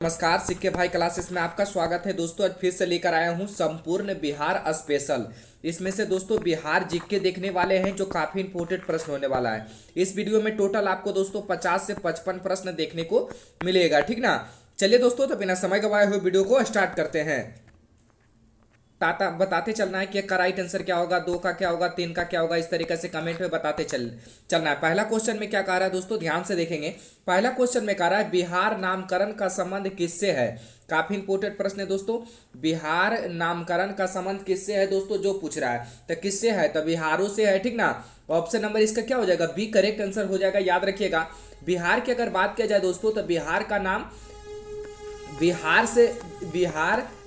नमस्कार सिक्के भाई क्लासेस में आपका स्वागत है दोस्तों। आज फिर से लेकर आया हूं संपूर्ण बिहार स्पेशल। इसमें से दोस्तों बिहार जीके देखने वाले हैं जो काफी इंपोर्टेंट प्रश्न होने वाला है। इस वीडियो में टोटल आपको दोस्तों 50 से 55 प्रश्न देखने को मिलेगा, ठीक ना। चलिए दोस्तों, तो बिना समय गवाए हुए वीडियो को स्टार्ट करते हैं। बताते चलना है कि एक का राइट आंसर क्या होगा, दो का क्या होगा, तीन का क्या होगा, इस तरीके से कमेंट में बताते चलना है। पहला क्वेश्चन में क्या कह रहा है दोस्तों, ध्यान से देखेंगे। पहला क्वेश्चन में कह रहा है बिहार नामकरण का संबंध किससे है। काफी इंपोर्टेंट प्रश्न है दोस्तों। बिहार नामकरण का संबंध किससे है दोस्तों, जो पूछ रहा है तो किससे है, तो बिहारों से है, ठीक ना। ऑप्शन नंबर इसका क्या हो जाएगा, बी करेक्ट आंसर हो जाएगा। याद रखिएगा, बिहार की अगर बात किया जाए दोस्तों तो बिहार का नाम बिहार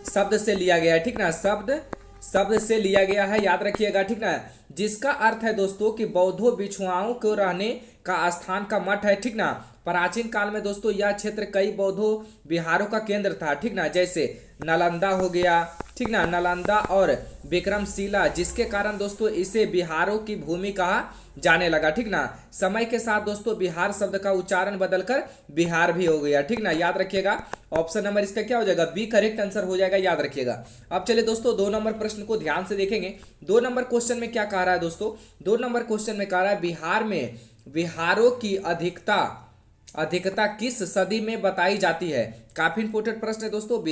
शब्द से लिया गया है, ठीक ना। शब्द से लिया गया है, याद रखिएगा, ठीक ना। जिसका अर्थ है दोस्तों कि बौद्धों भिक्षुओं को रहने का स्थान का मठ है, ठीक ना। प्राचीन काल में दोस्तों यह क्षेत्र कई बौद्धों विहारों का केंद्र था, ठीक ना। जैसे नालंदा हो गया, ठीक ना, नालंदा और विक्रमशिला, जिसके कारण दोस्तों इसे बिहारों की भूमि कहा जाने लगा, ठीक ना। समय के साथ दोस्तों बिहार शब्द का उच्चारण बदलकर बिहार भी हो गया, ठीक ना। याद रखिएगा, ऑप्शन नंबर इसका क्या हो जाएगा, बी करेक्ट आंसर हो जाएगा। याद रखिएगा। अब चलिए दोस्तों 2 नंबर प्रश्न को ध्यान से देखेंगे। 2 नंबर क्वेश्चन में क्या कह रहा है दोस्तों, 2 नंबर क्वेश्चन में कह रहा है बिहार में बिहारों की अधिकता किस सदी में बताई जाती है। काफी इंपोर्टेंट प्रश्न है दोस्तों।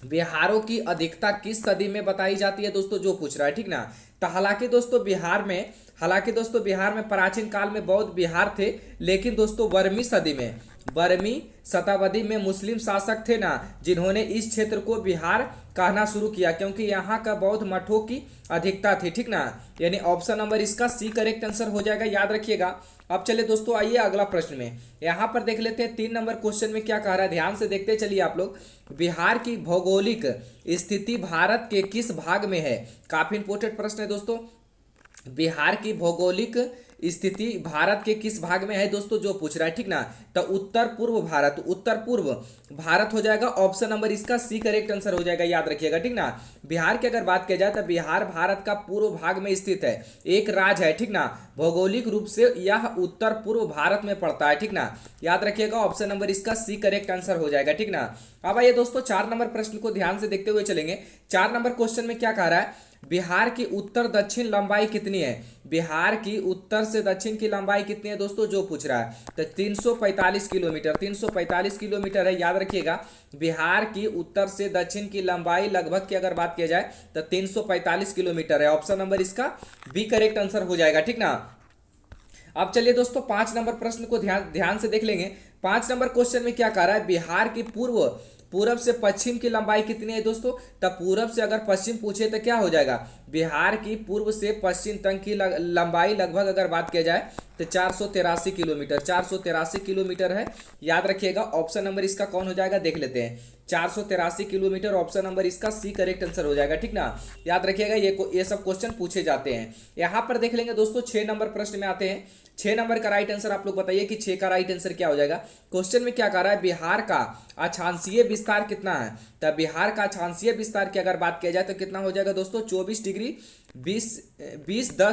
बिहारों की अधिकता किस सदी में बताई जाती है दोस्तों, जो पूछ रहा है, ठीक ना। तो हालांकि दोस्तों बिहार में प्राचीन काल में बौद्ध बिहार थे, लेकिन दोस्तों 12वीं शताब्दी में मुस्लिम शासक थे ना, जिन्होंने इस क्षेत्र को बिहार कहना शुरू किया, क्योंकि यहाँ का बौद्ध मठों की अधिकता थी, ठीक ना। यानी ऑप्शन नंबर इसका सी करेक्ट आंसर हो जाएगा। याद रखिएगा। अब चलिए दोस्तों, आइए अगला प्रश्न में यहाँ पर देख लेते हैं। 3 नंबर क्वेश्चन में क्या कह रहा है, ध्यान से देखते चलिए आप लोग। बिहार की भौगोलिक स्थिति भारत के किस भाग में है। काफी इंपोर्टेंट प्रश्न है दोस्तों। बिहार की भौगोलिक स्थिति भारत के किस भाग में है दोस्तों, जो पूछ रहा है, ठीक ना। तो उत्तर पूर्व भारत हो जाएगा। ऑप्शन नंबर इसका सी करेक्ट आंसर हो जाएगा। याद रखिएगा, ठीक ना। बिहार की अगर बात किया जाए तो बिहार भारत का पूर्व भाग में स्थित है, एक राज्य है, ठीक ना। भौगोलिक रूप से यह उत्तर पूर्व भारत में पड़ता है, ठीक ना। याद रखिएगा, ऑप्शन नंबर इसका सी करेक्ट आंसर हो जाएगा, ठीक ना। अब आइए दोस्तों 4 नंबर प्रश्न को ध्यान से देखते हुए चलेंगे। 4 नंबर क्वेश्चन में क्या कह रहा है, बिहार की उत्तर दक्षिण लंबाई कितनी है। बिहार की उत्तर से दक्षिण की लंबाई कितनी है दोस्तों, जो पूछ रहा है। तो 345 किलोमीटर है। याद रखिएगा, बिहार की उत्तर से दक्षिण की लंबाई लगभग की अगर बात किया जाए तो 345 किलोमीटर है। ऑप्शन नंबर इसका बी करेक्ट आंसर हो जाएगा, ठीक ना। अब चलिए दोस्तों 5 नंबर प्रश्न को ध्यान से देख लेंगे। 5 नंबर क्वेश्चन में क्या कह रहा है, बिहार की पूरब से पश्चिम की लंबाई कितनी है दोस्तों। तब पूरब से अगर पश्चिम पूछे तो क्या हो जाएगा, बिहार की पूर्व से पश्चिम तक की लंबाई लगभग अगर बात किया जाए तो 483 किलोमीटर है। याद रखिएगा, ऑप्शन नंबर इसका कौन हो जाएगा, देख लेते हैं। 483 किलोमीटर, ऑप्शन नंबर इसका सी करेक्ट आंसर हो जाएगा, ठीक ना। याद रखिएगा, ये सब क्वेश्चन पूछे जाते हैं। यहां पर देख लेंगे दोस्तों 6 नंबर प्रश्न में आते हैं। 6 नंबर का राइट आंसर आप लोग बताइए कि 6 का राइट आंसर क्या हो जाएगा। क्वेश्चन में क्या कह रहा है, बिहार का अक्षांशीय विस्तार कितना है। तो बिहार का अक्षांशीय विस्तार की अगर बात किया जाए तो कितना हो जाएगा दोस्तों, 24 डिग्री 20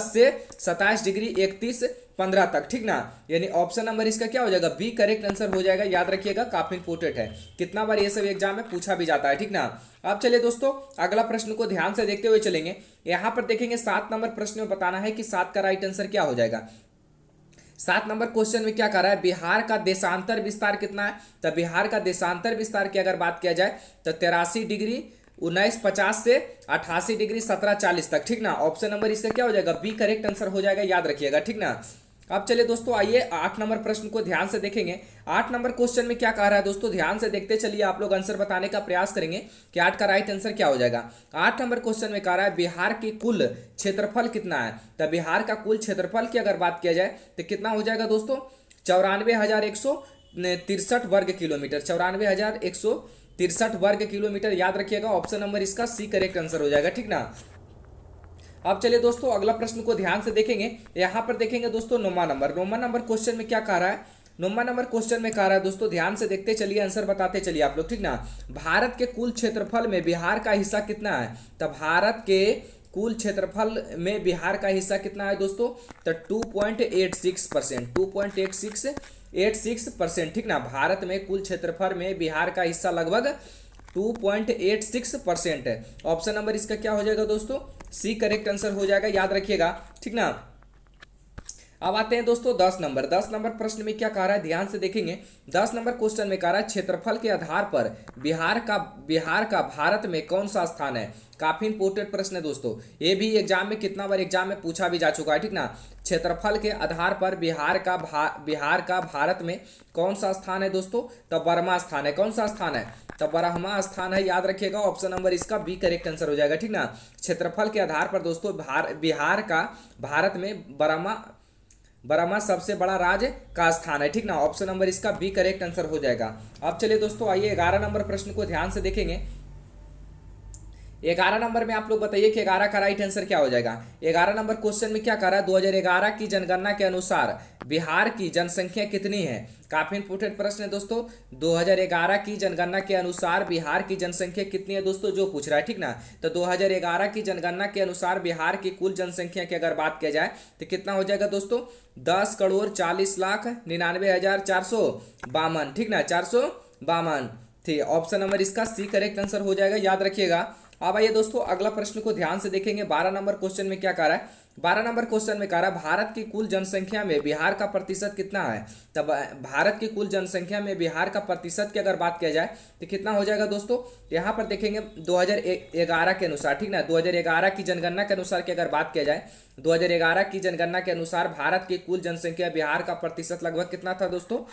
से 27 डिग्री 31-15 तक, ठीक ना। यानी ऑप्शन नंबर इसका क्या हो जाएगा, बी करेक्ट आंसर हो जाएगा। याद रखिएगा, काफी इंपोर्टेंट है, कितना बार ये सब एग्जाम में पूछा भी जाता है, ठीक ना। अब चलिए दोस्तों अगला प्रश्न को ध्यान से देखते हुए चलेंगे। यहां पर देखेंगे 7 नंबर प्रश्न में बताना है कि 7 का राइट आंसर क्या हो जाएगा। 7 नंबर क्वेश्चन में क्या कह रहा है, बिहार का देशांतर विस्तार कितना है। तो बिहार का देशांतर विस्तार की अगर बात किया जाए तो 83 डिग्री 1950 से 88 डिग्री 1740 तक, ठीक ना। ऑप्शन नंबर इसका क्या हो जाएगा, बी करेक्ट आंसर हो जाएगा। याद रखिएगा, ठीक ना। अब चलिए दोस्तों आइए 8 नंबर प्रश्न को ध्यान से देखेंगे। 8 नंबर क्वेश्चन में क्या कह रहा है दोस्तों, ध्यान से देखते चलिए, आप लोग आंसर बताने का प्रयास करेंगे कि 8 का राइट आंसर क्या हो जाएगा। 8 नंबर क्वेश्चन में कह रहा है बिहार की कुल क्षेत्रफल कितना है। तो बिहार का कुल क्षेत्रफल की अगर बात किया जाए तो कितना हो जाएगा दोस्तों, 94,163 वर्ग किलोमीटर, 94,163 वर्ग किलोमीटर। याद रखिएगा, ऑप्शन नंबर इसका सी करेक्ट आंसर हो जाएगा, ठीक ना। अब चलिए दोस्तों अगला प्रश्न को ध्यान से देखेंगे। यहां पर देखेंगे दोस्तों 9वां नंबर क्वेश्चन में क्या कह रहा है। 9वां नंबर क्वेश्चन में कह रहा है दोस्तों, ध्यान से देखते चलिए, आंसर बताते चलिए आप लोग, ठीक ना। भारत के कुल क्षेत्रफल में बिहार का हिस्सा कितना है। तो भारत के कुल क्षेत्रफल में बिहार का हिस्सा कितना है दोस्तों, तो 2.86%, 2.86%, ठीक ना। भारत में कुल क्षेत्रफल में बिहार का हिस्सा लगभग 2.86% है। ऑप्शन नंबर इसका क्या हो जाएगा दोस्तों, सी करेक्ट आंसर हो जाएगा, याद रखिएगा, ठीक ना। अब आते हैं दोस्तों 10 नंबर प्रश्न में क्या कह रहा है, ध्यान से देखेंगे। 10 नंबर क्वेश्चन में कह रहा है क्षेत्रफल के आधार पर बिहार का भारत में कौन सा स्थान है। काफी इंपोर्टेंट प्रश्न है दोस्तों, ये भी एग्जाम में कितना बार एग्जाम में पूछा भी जा चुका है, ठीक ना। क्षेत्रफल के आधार पर बिहार का भारत में कौन सा स्थान है दोस्तों, तो 12वां स्थान है। कौन सा स्थान है, तो 12वां स्थान है, याद रखिएगा। ऑप्शन नंबर इसका बी करेक्ट आंसर हो जाएगा, ठीक ना। क्षेत्रफल के आधार पर दोस्तों बिहार का भारत में 12वां सबसे बड़ा राज्य का स्थान है, ठीक ना। ऑप्शन नंबर इसका बी करेक्ट आंसर हो जाएगा। अब चलिए दोस्तों आइए 11 नंबर प्रश्न को ध्यान से देखेंगे। 11 नंबर में आप लोग बताइए कि 11 का राइट आंसर क्या हो जाएगा। 11 नंबर क्वेश्चन में क्या कह रहा है, 2011 की जनगणना के अनुसार बिहार की जनसंख्या कितनी है। काफी इंपोर्टेंट प्रश्न है दोस्तों, 2011 की जनगणना के अनुसार बिहार की जनसंख्या कितनी है दोस्तों, जो पूछ रहा है, ठीक ना। तो 2011 की जनगणना के अनुसार बिहार की कुल जनसंख्या की अगर बात किया जाए तो कितना हो जाएगा दोस्तों, 10,40,99,452, ठीक ना, 452 थी। ऑप्शन नंबर इसका सी करेक्ट आंसर हो जाएगा, याद रखिएगा। अब आइए दोस्तों अगला प्रश्न को ध्यान से देखेंगे। 12 नंबर क्वेश्चन में क्या कह रहा है, 12 नंबर क्वेश्चन में कह रहा है भारत की कुल जनसंख्या में बिहार का प्रतिशत कितना है। तब भारत की कुल जनसंख्या में बिहार का प्रतिशत की अगर बात किया जाए तो कितना हो जाएगा दोस्तों, यहाँ पर देखेंगे 2011 के अनुसार, ठीक ना, 2011 की जनगणना के अनुसार की अगर बात किया जाए, 2011 की जनगणना के अनुसार भारत की कुल जनसंख्या बिहार का प्रतिशत लगभग कितना था दोस्तों,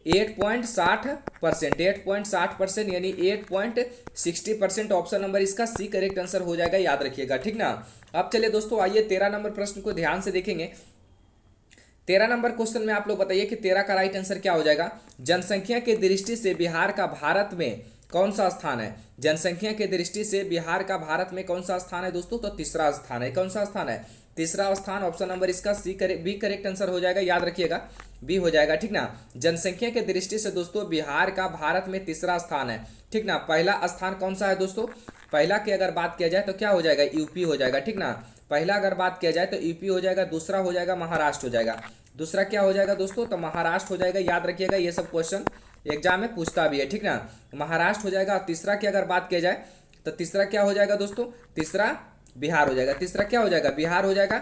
8.60%, 8.60% यानी 8.60%। ऑप्शन नंबर इसका सी करेक्ट आंसर हो जाएगा, याद रखिएगा, ठीक ना। अब चलिए दोस्तों आइए 13 नंबर प्रश्न को ध्यान से देखेंगे। 13 नंबर क्वेश्चन में आप लोग बताइए कि 13 का राइट आंसर क्या हो जाएगा। जनसंख्या की दृष्टि से बिहार का भारत में कौन सा स्थान है। जनसंख्या की दृष्टि से बिहार का भारत में कौन सा स्थान है दोस्तों, तो तीसरा स्थान है। कौन सा स्थान है, तीसरा स्थान। ऑप्शन नंबर इसका बी करेक्ट आंसर हो जाएगा, याद रखिएगा, बी हो जाएगा, ठीक ना। जनसंख्या के दृष्टि से दोस्तों बिहार का भारत में तीसरा स्थान है, ठीक ना। पहला स्थान कौन सा है दोस्तों, पहला की अगर बात किया जाए तो क्या हो जाएगा, यूपी हो जाएगा, ठीक ना। पहला अगर बात किया जाए तो यूपी हो जाएगा, दूसरा हो जाएगा महाराष्ट्र हो जाएगा। दूसरा क्या हो जाएगा दोस्तों, तो महाराष्ट्र हो जाएगा, याद रखिएगा, ये सब क्वेश्चन एग्जाम में पूछता भी है, ठीक ना। महाराष्ट्र हो जाएगा। और तीसरा की अगर बात किया जाए तो तीसरा क्या हो जाएगा दोस्तों, तीसरा बिहार हो जाएगा। तीसरा क्या हो जाएगा, बिहार हो जाएगा।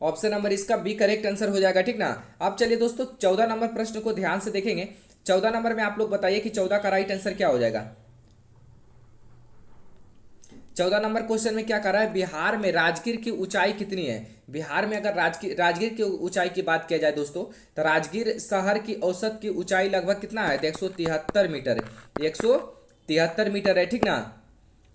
ऑप्शन नंबर इसका बी करेक्ट आंसर हो जाएगा, ठीक ना। अब चलिए दोस्तों 14 नंबर प्रश्न को ध्यान से देखेंगे। 14 नंबर में आप लोग बताइए कि 14 का राइट आंसर क्या हो जाएगा। 14 नंबर क्वेश्चन में क्या कर रहा है, बिहार में राजगीर की ऊंचाई कितनी है। बिहार में अगर राजगीर की ऊंचाई की बात किया जाए दोस्तों, तो राजगीर शहर की औसत की ऊंचाई लगभग कितना है, तो 173 मीटर, 173 मीटर है, ठीक ना।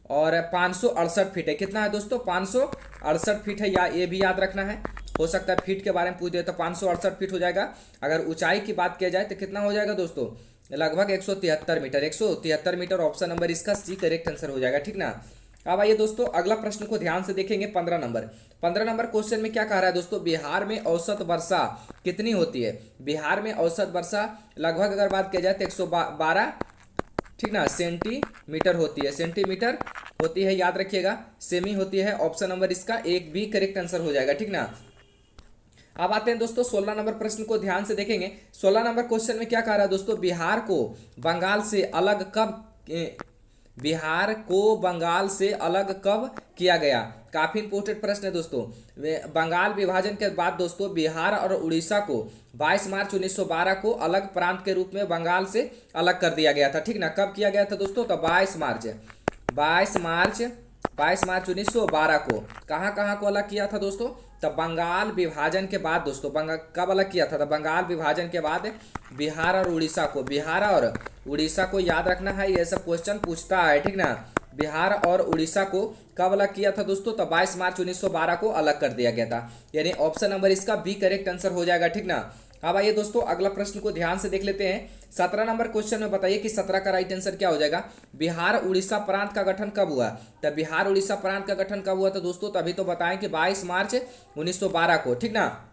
और 568 फीट है। कितना है दोस्तों, 568 फीट है, या ये भी याद रखना है, हो सकता है फीट के बारे में पूछ दे तो 568 फीट हो जाएगा। अगर ऊंचाई की बात किया जाए तो कितना हो जाएगा दोस्तों, लगभग 173 मीटर, 173 मीटर। ऑप्शन नंबर इसका सी करेक्ट आंसर हो जाएगा, ठीक ना। अब आइए दोस्तों अगला प्रश्न को ध्यान से देखेंगे। 15 नंबर क्वेश्चन में क्या कह रहा है दोस्तों, बिहार में औसत वर्षा कितनी होती है। बिहार में औसत वर्षा लगभग अगर बात किया जाए तो 112, ठीक ना, सेंटीमीटर होती है, सेंटीमीटर होती है, याद रखिएगा, सेमी होती है। ऑप्शन नंबर इसका एक भी करेक्ट आंसर हो जाएगा, ठीक ना। अब आते हैं दोस्तों 16 नंबर प्रश्न को ध्यान से देखेंगे। 16 नंबर क्वेश्चन में क्या कह रहा है दोस्तों, बिहार को बंगाल से अलग कब किया गया। काफी इंपोर्टेंट प्रश्न है दोस्तों। बंगाल विभाजन के बाद दोस्तों बिहार और उड़ीसा को 22 मार्च 1912 को अलग प्रांत के रूप में बंगाल से अलग कर दिया गया था, ठीक ना। कब किया गया था दोस्तों, तो 22 मार्च 1912 को कहाँ को अलग किया था दोस्तों, तो बंगाल विभाजन के बाद दोस्तों, कब अलग किया था, तो बंगाल विभाजन के बाद बिहार और उड़ीसा को याद रखना है, ये सब क्वेश्चन पूछता है, ठीक ना। बिहार और उड़ीसा को कब अलग किया था दोस्तों, तो 22 मार्च 1912 को अलग कर दिया गया था, यानी ऑप्शन नंबर इसका बी करेक्ट आंसर हो जाएगा, ठीक ना। अब आइए दोस्तों अगला प्रश्न को ध्यान से देख लेते हैं। 17 नंबर क्वेश्चन में बताइए कि 17 का राइट आंसर क्या हो जाएगा। बिहार उड़ीसा प्रांत का गठन कब हुआ, तो बिहार उड़ीसा प्रांत का गठन कब हुआ था दोस्तों, तभी तो बताएं कि 22 मार्च 1912 को, ठीक ना।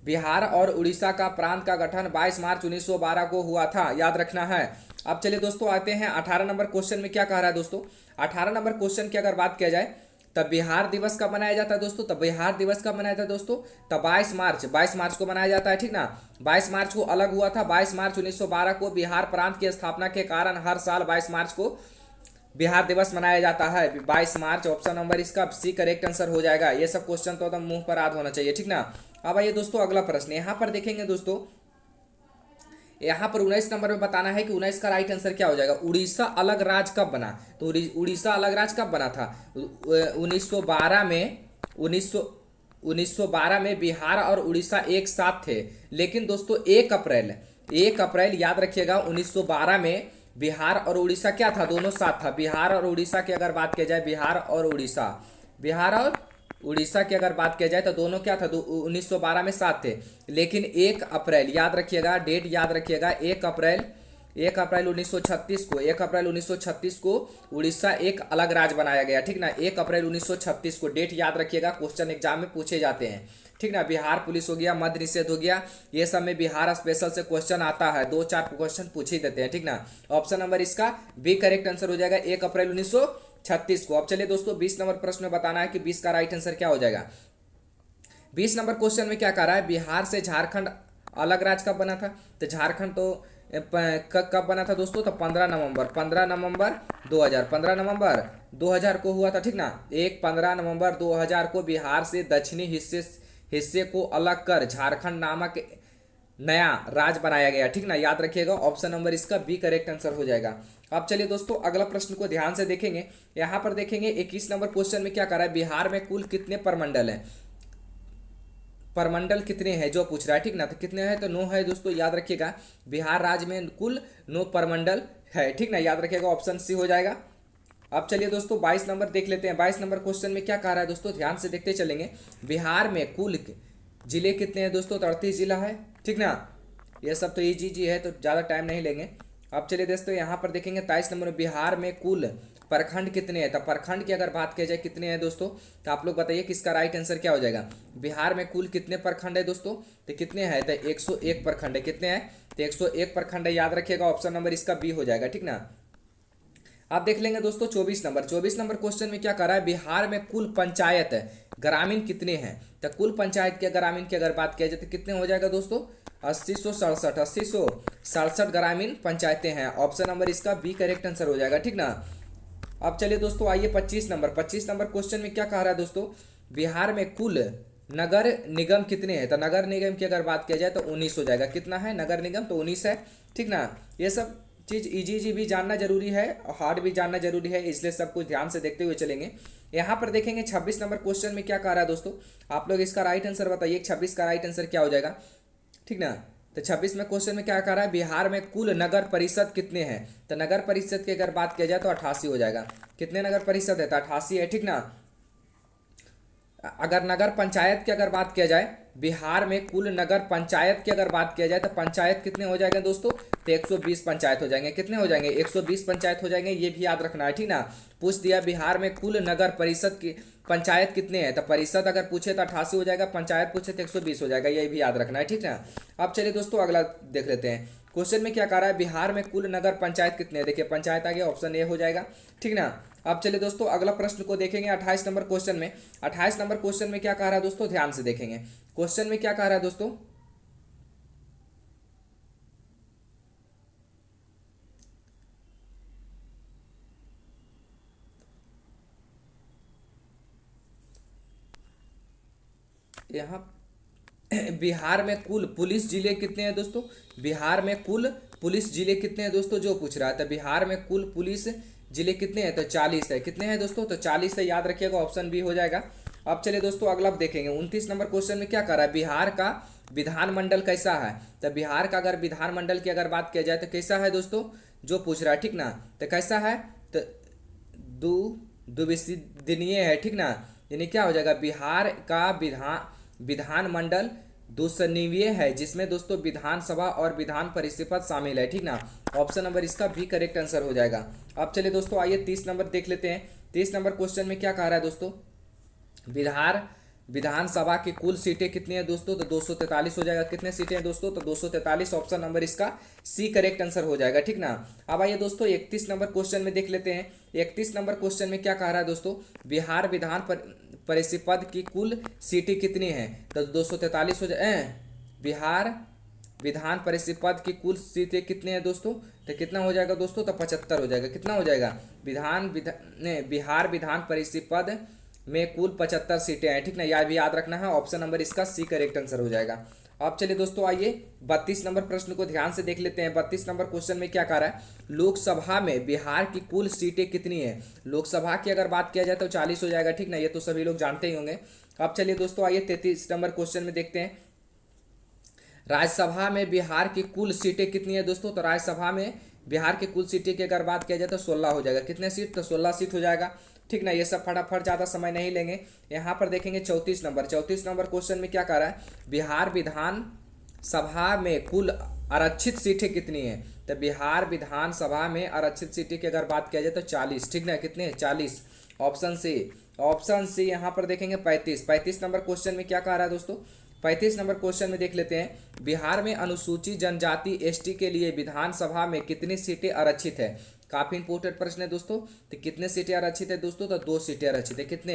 बिहार और उड़ीसा का प्रांत का गठन 22 मार्च 1912 को हुआ था, याद रखना है। अब चलिए दोस्तों आते हैं 18 नंबर क्वेश्चन में क्या कह रहा है दोस्तों। 18 नंबर क्वेश्चन की अगर बात किया जाए तब बिहार दिवस कब मनाया जाता है दोस्तों? तब बिहार दिवस कब मनाया जाता है दोस्तों? तब 22 मार्च को मनाया जाता है, ठीक ना। 22 मार्च को अलग हुआ था। 22 मार्च 1912 को बिहार प्रांत की स्थापना के कारण हर साल 22 मार्च को बिहार दिवस मनाया जाता है। 22 मार्च, ऑप्शन नंबर इसका सी करेक्ट आंसर हो जाएगा। ये सब क्वेश्चन तो एकदम मुंह पर याद होना चाहिए, ठीक ना। अब आइए दोस्तों अगला प्रश्न यहाँ पर देखेंगे दोस्तों। यहाँ पर 19 नंबर में बताना है कि 19 का राइट आंसर क्या हो जाएगा। उड़ीसा अलग राज्य कब बना? तो उड़ीसा अलग राज्य कब बना था? 1912 में 1912 में बिहार और उड़ीसा एक साथ थे। लेकिन दोस्तों 1 अप्रैल याद रखिएगा, 1912 में बिहार और उड़ीसा क्या था? दोनों साथ था। बिहार और उड़ीसा की अगर बात की जाए, बिहार और उड़ीसा की अगर बात किया जाए तो दोनों क्या था? 1912 में साथ थे। लेकिन 1 अप्रैल याद रखिएगा, डेट याद रखिएगा, 1 अप्रैल 1936 को उड़ीसा एक अलग राज्य बनाया गया, ठीक ना। 1 अप्रैल 1936 को डेट याद रखिएगा, क्वेश्चन एग्जाम में पूछे जाते हैं, ठीक ना। बिहार पुलिस हो गया, मद्य निषेध हो गया, ये सब में बिहार स्पेशल से क्वेश्चन आता है, 2-4 क्वेश्चन पूछ ही देते हैं, ठीक ना। ऑप्शन नंबर इसका बी करेक्ट आंसर हो जाएगा, 1 अप्रैल 1936 को। अब चलिए दोस्तों 20 नंबर प्रश्न में बताना है कि 20 का राइट आंसर क्या हो जाएगा। 20 नंबर क्वेश्चन में क्या कह रहा है? बिहार से झारखंड अलग राज्य कब बना था? तो झारखंड तो कब बना था दोस्तों? तो 15 नवंबर 2000 को हुआ था, ठीक ना। 15 नवंबर 2000 को बिहार से दक्षिणी हिस्से को अलग कर झारखंड नामक नया राज्य बनाया गया, ठीक ना। याद रखिएगा, ऑप्शन नंबर इसका बी करेक्ट आंसर हो जाएगा। अब चलिए दोस्तों अगला प्रश्न को ध्यान से देखेंगे। यहाँ पर देखेंगे 21 नंबर क्वेश्चन में क्या कर रहा है? बिहार में कुल कितने परमंडल हैं? परमंडल कितने हैं जो पूछ रहा है, ठीक ना। तो कितने हैं? तो 9 है दोस्तों, याद रखिएगा। बिहार राज्य में कुल 9 परमंडल है, ठीक ना। याद रखिएगा, ऑप्शन सी हो जाएगा। अब चलिए दोस्तों 22 नंबर देख लेते हैं। 22 नंबर क्वेश्चन में क्या कह रहा है दोस्तों? ध्यान से देखते चलेंगे। बिहार में कुल जिले कितने हैं दोस्तों? तो 38 जिला है, ठीक ना। ये सब तो इजी है, तो ज़्यादा टाइम नहीं लेंगे। अब चलिए दोस्तों यहाँ पर देखेंगे 23 नंबर में बिहार में कुल प्रखंड कितने हैं? तो प्रखंड की अगर बात की जाए कितने हैं दोस्तों, तो आप लोग बताइए किसका राइट आंसर क्या हो जाएगा। बिहार में कुल कितने प्रखंड है दोस्तों? तो कितने हैं? तो 101 प्रखंड है। कितने हैं? तो 101 प्रखंड है, याद रखिएगा, ऑप्शन नंबर इसका बी हो जाएगा, ठीक ना। आप देख लेंगे दोस्तों 24 नंबर क्वेश्चन में क्या कर रहा है? बिहार में कुल पंचायत ग्रामीण कितने हैं? तो कुल पंचायत के ग्रामीण की अगर बात किया जाए तो कितने हो जाएगा दोस्तों? 8067 ग्रामीण पंचायतें हैं। ऑप्शन नंबर इसका बी करेक्ट आंसर हो जाएगा, ठीक ना। अब चलिए दोस्तों आइए 25 नंबर क्वेश्चन में क्या कह रहा है दोस्तों? बिहार में कुल नगर निगम कितने हैं? तो नगर निगम की अगर बात किया जाए तो 19 हो जाएगा। कितना है नगर निगम? तो 19 है, ठीक ना। ये सब चीज़ इजी भी जानना जरूरी है और हार्ड भी जानना जरूरी है, इसलिए सब कुछ ध्यान से देखते हुए चलेंगे। यहाँ पर देखेंगे 26 नंबर क्वेश्चन में क्या कह रहा है दोस्तों? आप लोग इसका राइट आंसर बताइए, 26 का राइट आंसर क्या हो जाएगा, ठीक ना। तो 26 में क्वेश्चन में क्या कह रहा है? बिहार में कुल नगर परिषद कितने हैं? तो नगर परिषद की अगर बात किया जाए तो 88 हो जाएगा। कितने नगर परिषद है? तो 88 है, ठीक ना। अगर नगर पंचायत की अगर बात किया जाए, बिहार में कुल नगर पंचायत की अगर बात किया जाए तो पंचायत कितने हो जाएंगे दोस्तों? तो 120 पंचायत हो जाएंगे। कितने हो जाएंगे? 120 पंचायत हो जाएंगे, ये भी याद रखना है, ठीक ना। पूछ दिया बिहार में कुल नगर परिषद की पंचायत कितने हैं, तो परिषद अगर पूछे तो 88 हो जाएगा, पंचायत पूछे तो 120 हो जाएगा, ये भी याद रखना है, ठीक ना। अब चलिए दोस्तों अगला देख लेते हैं। क्वेश्चन में क्या कह रहा है? बिहार में कुल नगर पंचायत कितने हैं? देखिए पंचायत आ गया, ऑप्शन ए हो जाएगा, ठीक ना। अब चलिए दोस्तों अगला प्रश्न को देखेंगे 28 नंबर क्वेश्चन में। 28 नंबर क्वेश्चन में क्या कह रहा है दोस्तों? ध्यान से देखेंगे। क्वेश्चन में क्या कह रहा है दोस्तों? यहाँ बिहार में कुल पुलिस जिले कितने हैं दोस्तों? बिहार में कुल पुलिस जिले कितने हैं दोस्तों, जो पूछ रहा है। तो बिहार में कुल पुलिस जिले कितने हैं? तो 40 है। कितने हैं दोस्तों? तो 40 है, याद रखिएगा, ऑप्शन बी हो जाएगा। अब चलिए दोस्तों अगला देखेंगे 29 नंबर क्वेश्चन में क्या कर रहा है? बिहार का विधानमंडल कैसा है? तो बिहार का अगर विधानमंडल की अगर बात किया जाए तो कैसा है दोस्तों, जो पूछ रहा है, ठीक ना। तो कैसा है? तो द्विसदनीय है, ठीक ना। यानी क्या हो जाएगा? बिहार का विधानमंडल द्विसदनीय है, जिसमें दोस्तों विधानसभा और विधान परिषद शामिल है, ठीक ना। ऑप्शन नंबर इसका भी करेक्ट आंसर हो जाएगा। अब चलिए दोस्तों आइए 30 नंबर देख लेते हैं। 30 नंबर क्वेश्चन में क्या कह रहा है दोस्तों? विधानसभा की कुल सीटें कितनी है दोस्तों, तो 243 हो जाएगा। कितने सीटें हैं दोस्तों, तो 243। ऑप्शन नंबर इसका सी करेक्ट आंसर हो जाएगा, ठीक ना। अब आइए दोस्तों 31 नंबर क्वेश्चन में देख लेते हैं। 31 नंबर क्वेश्चन में क्या कह रहा है दोस्तों, बिहार विधान परिषद की कुल सीटें कितनी हैं, तो 243 हो जाए। बिहार विधान परिषद की कुल सीटें कितने हैं दोस्तों, तो कितना हो जाएगा दोस्तों, तो 75 हो जाएगा। कितना हो जाएगा, बिहार विधान परिषद में कुल 75 सीटें हैं, ठीक ना, यह भी याद रखना है। ऑप्शन नंबर इसका सी करेक्ट आंसर हो जाएगा। अब चलिए दोस्तों आइए 32 नंबर प्रश्न को ध्यान से देख लेते हैं। 32 नंबर क्वेश्चन में क्या कह रहा है, लोकसभा में बिहार की कुल सीटें कितनी है। लोकसभा की अगर बात किया जाए तो 40 हो जाएगा, ठीक ना, ये तो सभी लोग जानते ही होंगे। अब चलिए दोस्तों आइए 33 नंबर क्वेश्चन में देखते हैं। राज्यसभा में बिहार की कुल सीटें कितनी है दोस्तों, तो राज्यसभा में बिहार की कुल सीटें की अगर बात किया जाए तो 16 हो जाएगा। कितने सीट, तो 16 सीट हो जाएगा, ठीक ना। ये सब फटाफट ज़्यादा समय नहीं लेंगे। यहाँ पर देखेंगे 34 नंबर। 34 नंबर क्वेश्चन में क्या कह रहा है, बिहार विधान सभा में कुल आरक्षित सीटें कितनी है, तो बिहार विधानसभा में आरक्षित सीटें की अगर बात किया जाए तो 40, ठीक ना। कितने, 40। ऑप्शन सी, ऑप्शन सी यहाँ पर देखेंगे 35। 35 नंबर क्वेश्चन में क्या कह रहा है दोस्तों, 35 नंबर क्वेश्चन में देख लेते हैं। बिहार में अनुसूचित जनजाति एसटी के लिए विधानसभा में कितनी सीटें आरक्षित है। काफी इंपोर्टेंट प्रश्न है दोस्तों। तो कितने सीटें आरक्षित है दोस्तों, तो 2 सीटें आरक्षित है। कितने,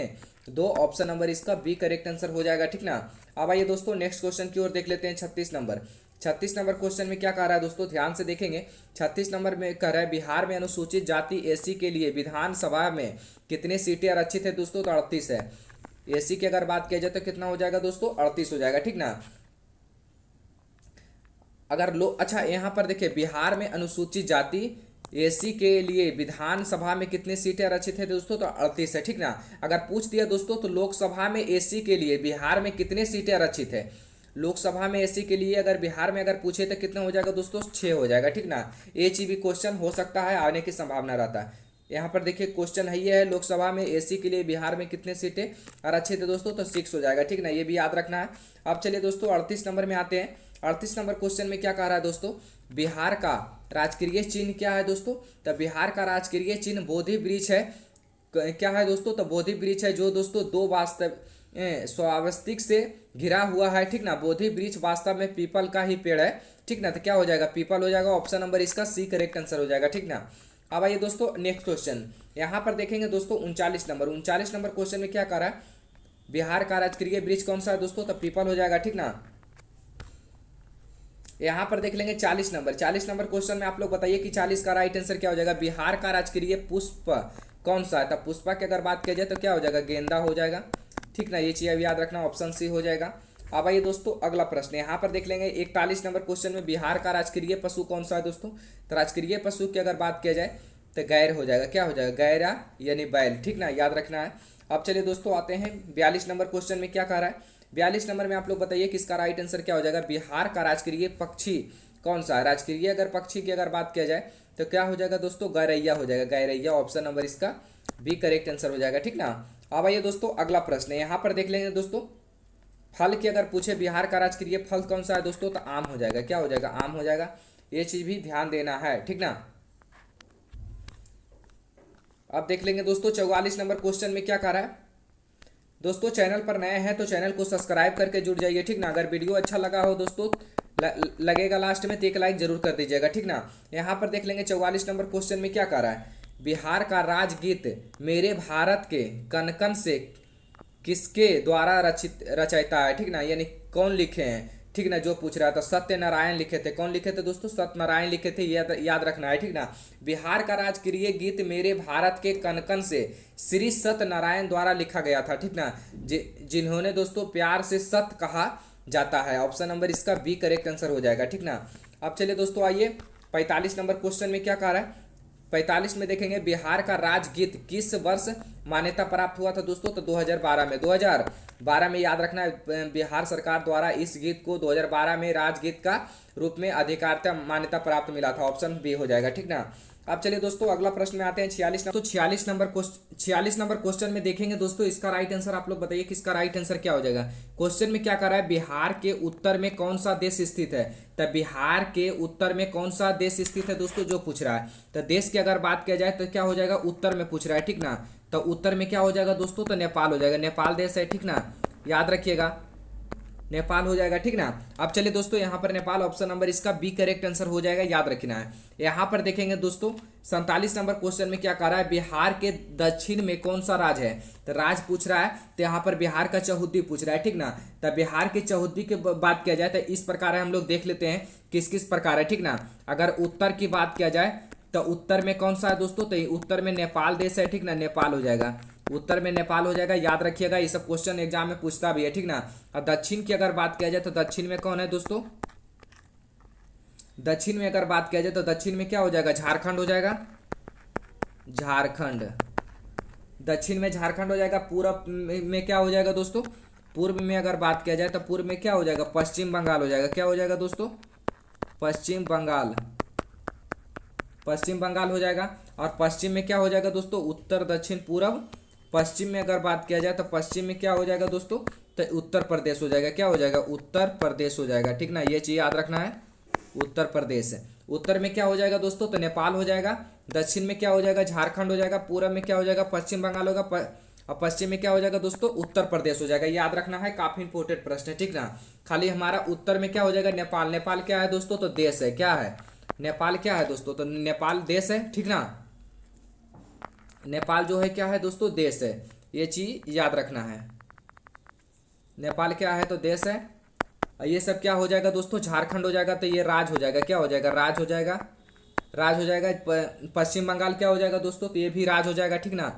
2। ऑप्शन नंबर इसका बी करेक्ट आंसर हो जाएगा, ठीक ना। अब आइए दोस्तों नेक्स्ट क्वेश्चन की ओर देख लेते हैं। 36 नंबर। 36 नंबर क्वेश्चन में क्या कह रहा है दोस्तों, ध्यान से देखेंगे। 36 नंबर में कह रहा है बिहार में अनुसूचित जाति एसी के लिए विधानसभा में कितने सीटें आरक्षित है दोस्तों, तो 38 है। एसी की अगर बात किया जाए तो कितना हो जाएगा दोस्तों, 38 हो जाएगा, ठीक ना। अगर लो अच्छा यहाँ पर देखिए, बिहार में अनुसूचित जाति एसी के लिए विधानसभा में कितने सीटें आरक्षित है दोस्तों, तो 38 है, ठीक ना। अगर पूछ दिया दोस्तों तो लोकसभा में एसी के लिए बिहार में कितने सीटें आरक्षित है, लोकसभा में एसी के लिए अगर बिहार में अगर पूछे तो कितना हो जाएगा दोस्तों, 6 हो जाएगा, ठीक ना। ये भी क्वेश्चन हो सकता है, आने की संभावना रहता है। यहाँ पर देखिए क्वेश्चन है, ये है लोकसभा में एसी के लिए बिहार में कितने सीटें आरक्षित है दोस्तों, तो 6 हो जाएगा, ठीक ना, ये भी याद रखना है। अब चलिए दोस्तों 38 नंबर में आते हैं। 38 नंबर क्वेश्चन में क्या कह रहा है दोस्तों, बिहार का राजकीय चिन्ह क्या है दोस्तों, तो बिहार का राजकीय चिन्ह बोधि वृक्ष है। क्या है दोस्तों, तो बोधि वृक्ष है, जो दोस्तों 2 स्वावस्तिक से घिरा हुआ है, ठीक ना। बोधि वृक्ष वास्तव में पीपल का ही पेड़ है, ठीक ना, तो क्या हो जाएगा, पीपल हो जाएगा। ऑप्शन नंबर इसका सी करेक्ट आंसर हो जाएगा, ठीक ना। अब आइए दोस्तों नेक्स्ट क्वेश्चन, यहाँ पर देखेंगे दोस्तों 39 नंबर। 39 नंबर क्वेश्चन में क्या कह रहा है, बिहार का राजकीय वृक्ष कौन सा है दोस्तों, तो पीपल हो जाएगा, ठीक ना। यहाँ पर देख लेंगे 40 नंबर। 40 नंबर क्वेश्चन में आप लोग बताइए कि 40 का राइट आंसर क्या हो जाएगा, बिहार का राजकीय पुष्प कौन सा है, तो पुष्पा की अगर बात किया जाए तो क्या हो जाएगा, गेंदा हो जाएगा, ठीक ना। ये चीज़ अभी याद रखना, ऑप्शन सी हो जाएगा। अब आइए दोस्तों अगला प्रश्न, यहाँ पर देख लेंगे 41 नंबर क्वेश्चन में बिहार का राजकीय पशु कौन सा है दोस्तों, तो राजकीय पशु की अगर बात किया जाए तो गैर हो जाएगा। क्या हो जाएगा, गैरा यानी बैल, ठीक ना, याद रखना है। अब चलिए दोस्तों आते हैं 42 नंबर क्वेश्चन में क्या कह रहा है। 42 नंबर में आप लोग बताइए कि इसका राइट आंसर क्या हो जाएगा, बिहार का राजकीय पक्षी कौन सा है। राजकीय अगर पक्षी की अगर बात किया जाए तो क्या हो जाएगा दोस्तों, गौरैया हो जाएगा, गौरैया। ऑप्शन नंबर इसका बी करेक्ट आंसर हो जाएगा, ठीक ना। अब आइए दोस्तों अगला प्रश्न है, यहाँ पर देख लेंगे दोस्तों, फल की अगर पूछे बिहार का राजकीय फल कौन सा है दोस्तों, तो आम हो जाएगा। क्या हो जाएगा, आम हो जाएगा। ये चीज भी ध्यान देना है, ठीक ना। अब देख लेंगे दोस्तों 44 नंबर क्वेश्चन में क्या कह रहा है दोस्तों, चैनल पर नए हैं तो चैनल को सब्सक्राइब करके जुड़ जाइए, ठीक ना। अगर वीडियो अच्छा लगा हो दोस्तों लगेगा लास्ट में तो एक लाइक जरूर कर दीजिएगा, ठीक ना। यहाँ पर देख लेंगे 44 नंबर क्वेश्चन में क्या कह रहा है, बिहार का राजगीत मेरे भारत के कन कन से किसके द्वारा रचयिता है, ठीक ना, यानी कौन लिखे हैं, ठीक ना, जो पूछ रहा था। सत्यनारायण लिखे थे। कौन लिखे थे दोस्तों, सत्यनारायण लिखे थे, याद रखना है, ठीक ना। बिहार का राजकीय गीत मेरे भारत के कन कन से श्री सत्यनारायण द्वारा लिखा गया था, ठीक ना, जिन्होंने दोस्तों प्यार से सत्य कहा जाता है। ऑप्शन नंबर इसका बी करेक्ट आंसर हो जाएगा, ठीक ना। अब चलिए दोस्तों आइए 45 नंबर क्वेश्चन में क्या कह रहा है, 45 में देखेंगे बिहार का राजगीत किस वर्ष मान्यता प्राप्त हुआ था दोस्तों, तो 2012 में। 2012 में याद रखना है, बिहार सरकार द्वारा इस गीत को 2012 में राजगीत का रूप में अधिकारिता मान्यता प्राप्त मिला था। ऑप्शन बी हो जाएगा, ठीक ना। अब चलिए दोस्तों अगला प्रश्न में आते हैं 46 नंबर क्वेश्चन में देखेंगे दोस्तों, इसका राइट आंसर आप लोग बताइए कि इसका राइट आंसर क्या हो जाएगा। क्वेश्चन में क्या कर रहा है, बिहार के उत्तर में कौन सा देश स्थित है, तो बिहार के उत्तर में कौन सा देश स्थित है दोस्तों, जो पूछ रहा है। तो देश की अगर बात किया जाए तो क्या हो जाएगा, उत्तर में पूछ रहा है, ठीक ना। तो उत्तर में क्या हो जाएगा दोस्तों, तो नेपाल हो जाएगा, नेपाल देश है, ठीक ना। याद रखिएगा, नेपाल हो जाएगा, ठीक ना। अब चलिए दोस्तों यहाँ पर नेपाल ऑप्शन नंबर इसका बी करेक्ट आंसर हो जाएगा, याद रखना है। यहाँ पर देखेंगे दोस्तों 47 नंबर क्वेश्चन में क्या कह रहा है, बिहार के दक्षिण में कौन सा राज्य है। तो राज पूछ रहा है, तो यहाँ पर बिहार का चहुद्दी पूछ रहा है, ठीक ना। तो बिहार के चहुद्दी की बात किया जाए तो इस प्रकार है, हम लोग देख लेते हैं किस किस प्रकार है, ठीक ना। अगर उत्तर की बात किया जाए तो उत्तर में कौन सा है दोस्तों, तो उत्तर में नेपाल देश है, ठीक ना, नेपाल हो जाएगा, उत्तर में नेपाल हो जाएगा, याद रखिएगा। ये सब क्वेश्चन एग्जाम में पूछता भी है, ठीक ना। और दक्षिण की अगर बात किया जाए तो दक्षिण में कौन है दोस्तों, दक्षिण में अगर बात किया जाए तो दक्षिण में क्या हो जाएगा, झारखंड हो जाएगा, झारखंड, दक्षिण में झारखंड हो जाएगा। पूर्व में क्या हो जाएगा दोस्तों, पूर्व में अगर बात किया जाए तो पूर्व में क्या हो जाएगा, पश्चिम बंगाल हो जाएगा, क्या हो जाएगा दोस्तों, पश्चिम बंगाल, पश्चिम बंगाल हो जाएगा। और पश्चिम में क्या हो जाएगा दोस्तों, उत्तर दक्षिण पूर्व। पश्चिम में अगर बात किया जाए तो पश्चिम में क्या हो जाएगा दोस्तों, तो उत्तर प्रदेश हो जाएगा, क्या हो जाएगा, उत्तर प्रदेश हो जाएगा, ठीक ना। ये चीज याद रखना है, उत्तर प्रदेश है। उत्तर में क्या हो जाएगा दोस्तों, तो नेपाल हो जाएगा। दक्षिण में क्या हो जाएगा, झारखंड हो जाएगा। पूर्व में क्या हो जाएगा, पश्चिम बंगाल होगा। और पश्चिम में क्या हो जाएगा दोस्तों, उत्तर प्रदेश हो जाएगा। याद रखना है, काफी इंपोर्टेंट प्रश्न है, ठीक ना। खाली हमारा उत्तर में क्या हो जाएगा, नेपाल। नेपाल क्या है दोस्तों, तो देश है, क्या है, नेपाल क्या है दोस्तों, तो नेपाल देश है, ठीक ना। नेपाल जो है क्या है दोस्तों, देश है, ये चीज याद रखना है। नेपाल क्या है, तो देश है। और ये सब क्या हो जाएगा दोस्तों, झारखंड हो जाएगा, तो ये राज हो जाएगा, क्या हो जाएगा, राज हो जाएगा, राज हो जाएगा। पश्चिम बंगाल क्या हो जाएगा दोस्तों, तो ये भी राज हो जाएगा, ठीक ना,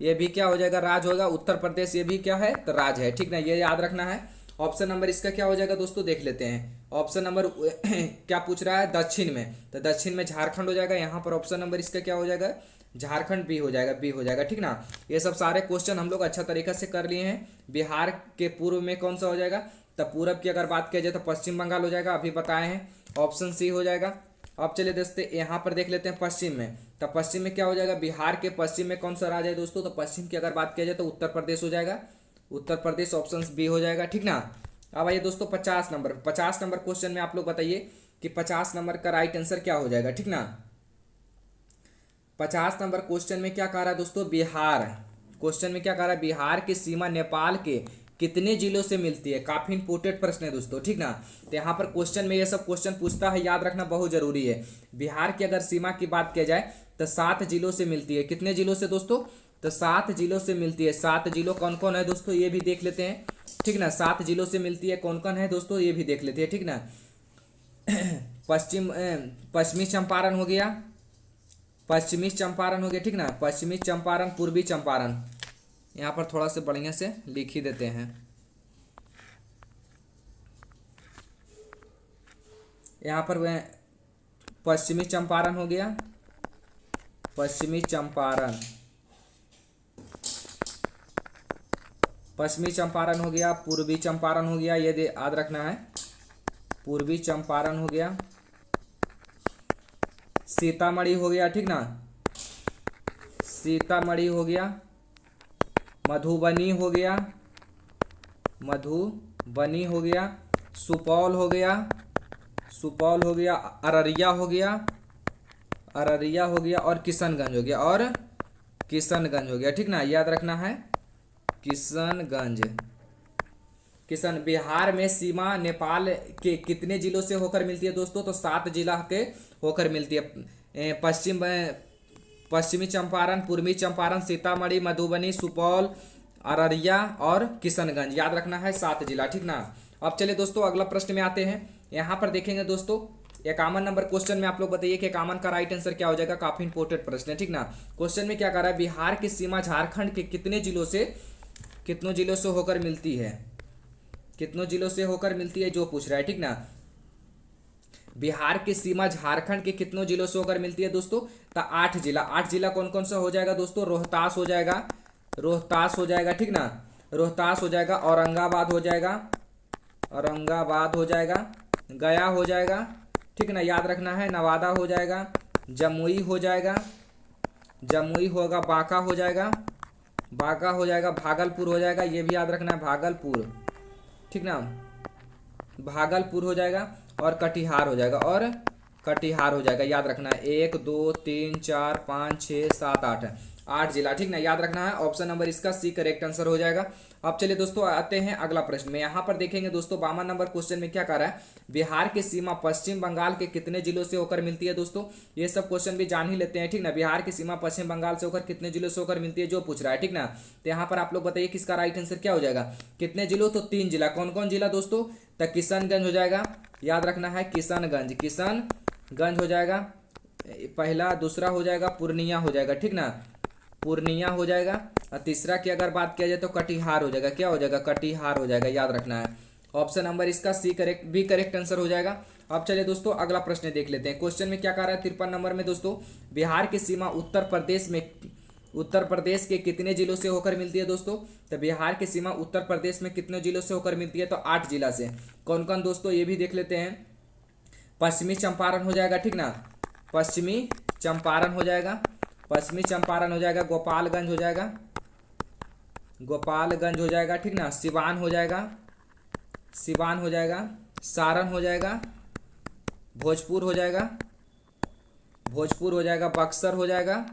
ये भी क्या हो जाएगा, राज होगा। उत्तर प्रदेश ये भी क्या है, तो राज है, ठीक ना, ये याद रखना है। ऑप्शन नंबर इसका क्या हो जाएगा दोस्तों, देख लेते हैं। ऑप्शन नंबर क्या पूछ रहा है, दक्षिण में, तो दक्षिण में झारखंड हो जाएगा। यहाँ पर ऑप्शन नंबर इसका क्या हो जाएगा, झारखंड बी हो जाएगा, बी हो जाएगा, ठीक ना। ये सब सारे क्वेश्चन हम लोग अच्छा तरीका से कर लिए हैं। बिहार के पूर्व में कौन सा हो जाएगा, तब पूरब की अगर बात किया जाए तो पश्चिम बंगाल हो जाएगा, अभी बताए हैं, ऑप्शन सी हो जाएगा। अब चलिए दोस्तों यहाँ पर देख लेते हैं पश्चिम में, तो पश्चिम में क्या हो जाएगा, बिहार के पश्चिम में कौन सा राज्य है दोस्तों, तो पश्चिम की अगर बात किया जाए तो उत्तर प्रदेश हो जाएगा, उत्तर प्रदेश, ऑप्शन बी हो जाएगा, ठीक ना। अब आइए दोस्तों 50 नंबर क्वेश्चन में आप लोग बताइए कि 50 नंबर का राइट आंसर क्या हो जाएगा, ठीक ना। 50 नंबर क्वेश्चन में क्या कह रहा है दोस्तों, बिहार, क्वेश्चन में क्या कह रहा है, बिहार की सीमा नेपाल के कितने जिलों से मिलती है। काफी इंपोर्टेंट प्रश्न है दोस्तों, ठीक ना। तो यहाँ पर क्वेश्चन में ये सब क्वेश्चन पूछता है, याद रखना बहुत जरूरी है। बिहार की अगर सीमा की बात किया जाए तो 7 जिलों से मिलती है। कितने जिलों से दोस्तों, तो 7 जिलों से मिलती है। 7 जिलों कौन कौन है दोस्तों, ये भी देख लेते हैं, ठीक ना। 7 जिलों से मिलती है, कौन कौन है दोस्तों, ये भी देख लेते हैं, ठीक ना। पश्चिमी चंपारण हो गया, पश्चिमी चंपारण हो गया, ठीक ना, पश्चिमी चंपारण, पूर्वी चंपारण। यहाँ पर थोड़ा सा बढ़िया से लिख ही देते हैं। यहाँ पर पश्चिमी चंपारण हो गया, पश्चिमी चंपारण, पश्चिमी चंपारण हो गया, पूर्वी चंपारण हो गया, ये याद रखना है, पूर्वी चंपारण हो गया, सीतामढ़ी हो गया, ठीक ना, सीतामढ़ी हो गया, मधुबनी हो गया, मधुबनी हो गया, सुपौल हो गया, सुपौल हो गया, अररिया हो गया, अररिया हो गया, और किशनगंज हो गया, और किशनगंज हो गया, ठीक ना, याद रखना है, किशनगंज। बिहार में सीमा नेपाल के कितने जिलों से होकर मिलती है दोस्तों, तो 7 जिला के होकर मिलती है। पश्चिमी चंपारण, पूर्वी चंपारण, सीतामढ़ी, मधुबनी, सुपौल, अररिया और किशनगंज, याद रखना है 7 जिला, ठीक ना। अब चलिए दोस्तों अगला प्रश्न में आते हैं। यहाँ पर देखेंगे दोस्तों 51 नंबर क्वेश्चन में आप लोग बताइए कि 51 का राइट आंसर क्या हो जाएगा। काफी इंपोर्टेंट प्रश्न है, ठीक ना। क्वेश्चन में क्या कह रहा है, बिहार की सीमा झारखंड के कितने जिलों से होकर मिलती है, कितनों जिलों से होकर मिलती है, जो पूछ रहा है, ठीक ना। बिहार की सीमा झारखंड के कितनों जिलों से होकर मिलती है दोस्तों, तो 8 जिला। 8 जिला कौन कौन सा हो जाएगा दोस्तों, रोहतास हो जाएगा, रोहतास हो जाएगा, ठीक ना, रोहतास हो जाएगा, औरंगाबाद हो जाएगा, औरंगाबाद हो जाएगा, गया हो जाएगा, ठीक ना, याद रखना है, नवादा हो जाएगा, जमुई हो जाएगा, जमुई होगा, बांका हो जाएगा, बांका हो जाएगा, भागलपुर हो जाएगा, ये भी याद रखना है, भागलपुर, ठीक ना, भागलपुर हो जाएगा, और कटिहार हो जाएगा, और कटिहार हो जाएगा, याद रखना है। 1 2 3 4 5 6 7 8 8 जिला, ठीक ना, याद रखना है। ऑप्शन नंबर इसका सी करेक्ट आंसर हो जाएगा। अब चलिए दोस्तों आते हैं अगला प्रश्न में। यहाँ पर देखेंगे दोस्तों 52 नंबर क्वेश्चन में क्या कह रहा है, बिहार की सीमा पश्चिम बंगाल के कितने जिलों से होकर मिलती है दोस्तों। ये सब क्वेश्चन भी जान ही लेते हैं, ठीक ना। बिहार की सीमा पश्चिम बंगाल से होकर कितने जिलों से होकर मिलती है, जो पूछ रहा है, ठीक ना। तो यहाँ पर आप लोग बताइए किसका राइट आंसर क्या हो जाएगा, कितने जिलों, तो 3 जिला। कौन कौन जिला दोस्तों, तो किशनगंज हो जाएगा, याद रखना है, किशनगंज, किशनगंज हो जाएगा पहला, दूसरा हो जाएगा पूर्णिया हो जाएगा, ठीक ना, पूर्णिया हो जाएगा, और तीसरा की अगर बात किया जाए तो कटिहार हो जाएगा, क्या हो जाएगा, कटिहार हो जाएगा, याद रखना है। ऑप्शन नंबर इसका C correct, B correct answer हो जाएगा। अब चलिए दोस्तों अगला प्रश्न देख लेते हैं। क्वेश्चन में क्या कह रहा है 53 नंबर में दोस्तों, बिहार की सीमा उत्तर प्रदेश के कितने जिलों से होकर मिलती है दोस्तों। तो बिहार की सीमा उत्तर प्रदेश में कितने जिलों से होकर मिलती है, तो 8 जिला से। कौन कौन दोस्तों, ये भी देख लेते हैं। पश्चिमी चंपारण हो जाएगा, ठीक ना, पश्चिमी चंपारण हो जाएगा, पश्चिमी चंपारण हो जाएगा, गोपालगंज हो जाएगा, गोपालगंज हो जाएगा, ठीक ना, सिवान हो जाएगा, सिवान हो जाएगा, सारण हो जाएगा, भोजपुर हो जाएगा, भोजपुर हो जाएगा, बक्सर हो जाएगा,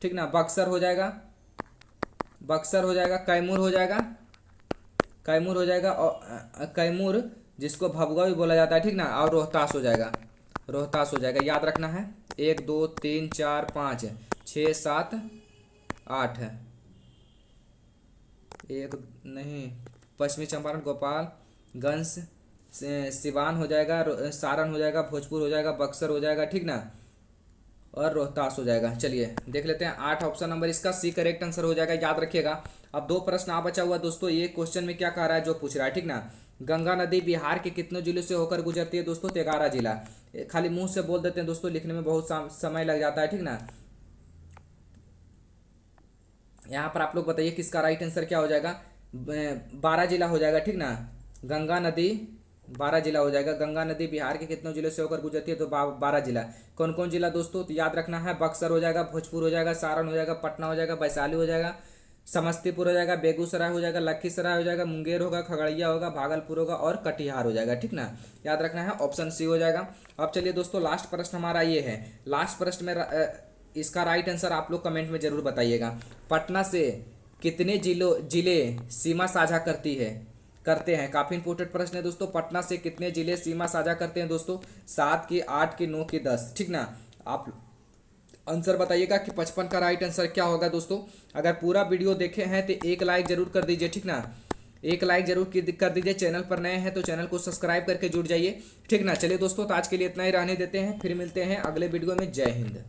ठीक ना, बक्सर हो जाएगा, बक्सर हो जाएगा, कैमूर हो जाएगा, कैमूर हो जाएगा, और कैमूर जिसको भभुआ भी बोला जाता है, ठीक ना, और रोहतास हो जाएगा, रोहतास हो जाएगा, याद रखना है। 1 2 3 4 5 6 7 8 है, एक नहीं, पश्चिमी चंपारण, गोपालगंज, सिवान हो जाएगा, सारण हो जाएगा, भोजपुर हो जाएगा, बक्सर हो जाएगा, ठीक ना, और रोहतास हो जाएगा। चलिए देख लेते हैं 8, ऑप्शन नंबर इसका सी करेक्ट आंसर हो जाएगा, याद रखिएगा। अब 2 प्रश्न आ बचा हुआ दोस्तों। ये क्वेश्चन में क्या कह रहा है, जो पूछ रहा है, ठीक ना, गंगा नदी बिहार के कितने जिलों से होकर गुजरती है दोस्तों, 11 जिला। खाली मुंह से बोल देते हैं दोस्तों, लिखने में बहुत समय लग जाता है, ठीक ना। यहाँ पर आप लोग बताइए किसका राइट आंसर क्या हो जाएगा, 12 जिला हो जाएगा, ठीक ना, गंगा नदी 12 जिला हो जाएगा। गंगा नदी बिहार के कितने जिलों से होकर गुजरती है, तो 12 जिला। कौन कौन जिला दोस्तों, तो याद रखना है, बक्सर हो जाएगा, भोजपुर हो जाएगा, सारण हो जाएगा, पटना हो जाएगा, वैशाली हो जाएगा, समस्तीपुर हो जाएगा, बेगूसराय हो जाएगा, लखीसराय हो जाएगा, मुंगेर होगा, खगड़िया होगा, भागलपुर होगा, और कटिहार हो जाएगा, ठीक ना, याद रखना है, ऑप्शन सी हो जाएगा। अब चलिए दोस्तों लास्ट प्रश्न हमारा ये है। लास्ट प्रश्न में इसका राइट आंसर आप लोग कमेंट में जरूर बताइएगा। पटना से कितने जिले सीमा साझा करते हैं, काफी इंपोर्टेंट प्रश्न है दोस्तों। पटना से कितने जिले सीमा साझा करते हैं दोस्तों, 7 की, 8 की, 9 की, 10, ठीक ना। आप आंसर बताइएगा कि 55 का राइट आंसर क्या होगा दोस्तों। अगर पूरा वीडियो देखे हैं तो 1 लाइक जरूर कर दीजिए, ठीक ना, 1 लाइक जरूर कर दीजिए। चैनल पर नए हैं तो चैनल को सब्सक्राइब करके जुड़ जाइए, ठीक ना। चलिए दोस्तों तो आज के लिए इतना ही रहने देते हैं, फिर मिलते हैं अगले वीडियो में। जय हिंद।